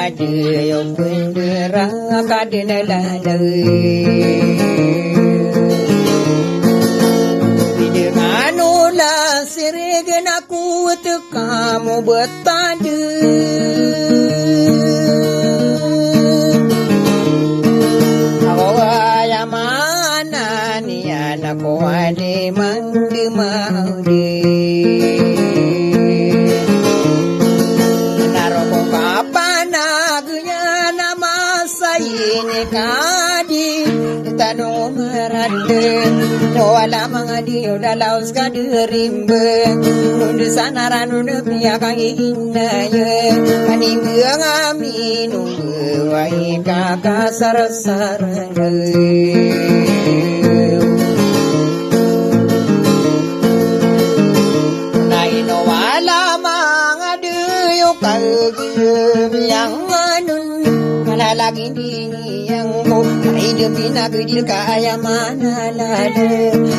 ada yang bendera kadena lalai. Dengan ulah siregen aku kamu bertanda. Awaya mana ni anak wadi mandi maudi. Naroko kapan agunya nama sayini kadi tanong marande. Wala mga diyo dalaos ka dirimbe. Nundi sanaran nundi piya kang inaye. Kanimbe ang amin nunggu wai kakasar-saran. Naino wala mga diyo kagiyem yang anun. Malalaging diniyang ko hidup pinagdil kaya manalala.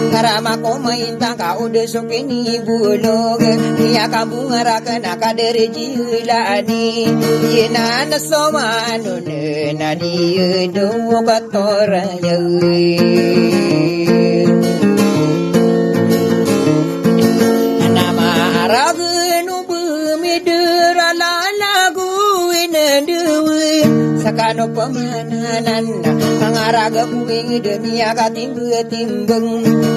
Karama ko maintang ka udah sokini bulog. Iya kabungara kana kadere jilani. Ina nasomano na di do katoraya. Nama aragnu bumidra lalagu inanduwe. Sakano pamananan mangaraga buing demi akatimbang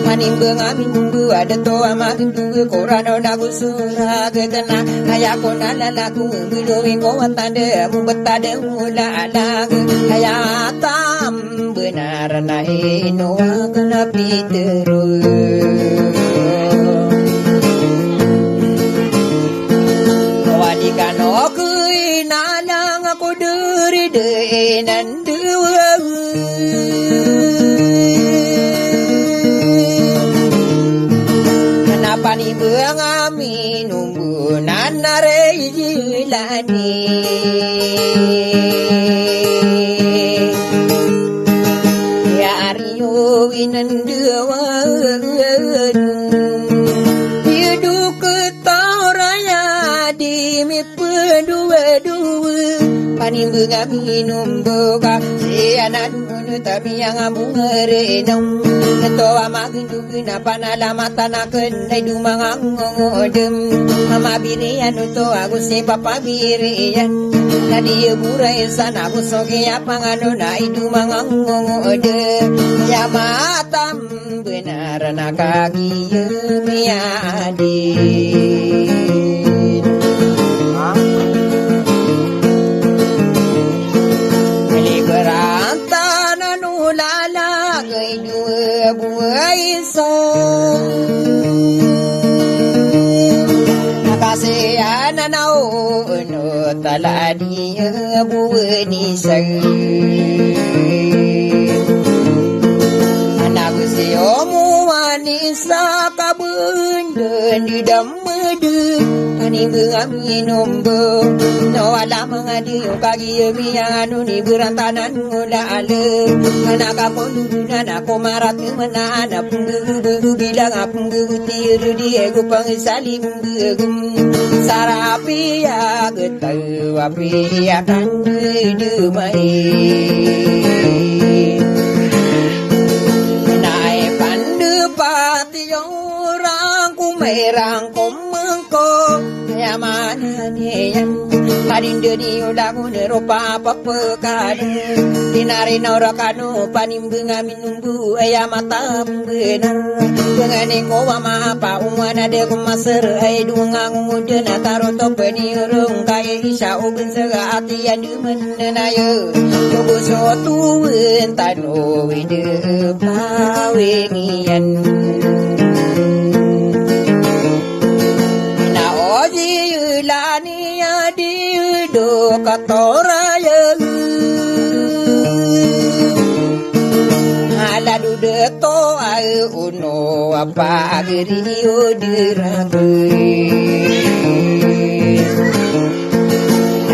manimbang amin bu ada toa makin dua korano nagu surah ketena kaya ko nalalaku biluin ko tanda mu betade mula alag kaya tam benar na ino kena piterus wadi kano kuinalang ako duri denan dua. Kenapa ni bengamin umbunan nare jilani. Ya Aryo inan dua. Hidup ketoraya di mi dua-dua. Paning bunga minum boga si anak dulu tapi yang ambung renung toa makin dulu napa nalamata naken dai dumang ngodem mama birian to aku si papa birian tadi burai sana aku soge apa ngano nai dumang ngodem ya matam benar nakagi ya adik. Berantanan ulala kay dua buhay isa. Nakasiyanan ako no taladi buhay isa. Anak siyo mo manisa kabundan di damadu. Panibang aminom bo no wala mga diyo kagiyami ano ni berantanan mula alam anak ako lulunan ako marat kumanan apong gugu bilang apong gugutir di ego pang salim gugum sarapi ya getaw api akan dumay nae pandu pati orang kumerang kumengko mana niyan Parinda ni ulamu neropa papakade Tinari norakano panimbang minumbu Aya mata benar Dengan ko wama apa umana de kumasar Ay dungang mudana taroto penirung Kaya isya ubin sega ati yang dumenayo Tubu sotuin tano wide pawengian Lani adi do katoraya ala dude to ay uno apa agrio diragu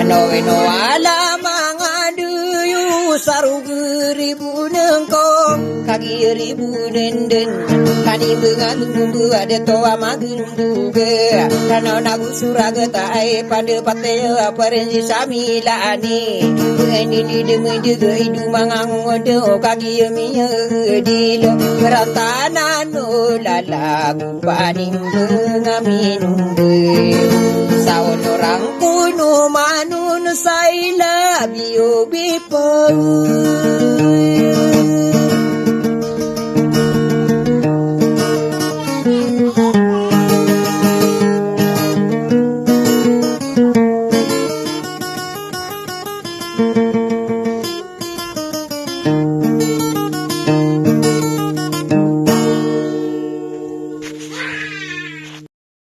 ano eno ala mga duyu sarugri bunengko kagiri bune denden kani bengan numbu ada toa magunduga karena nagu suraga tae pada pataya parenji samilani benini demenduga idu mangangodo kagi miya dilo kerantana no lalagu paning bengaminumbe saon orang kuno manun saila biyo bipau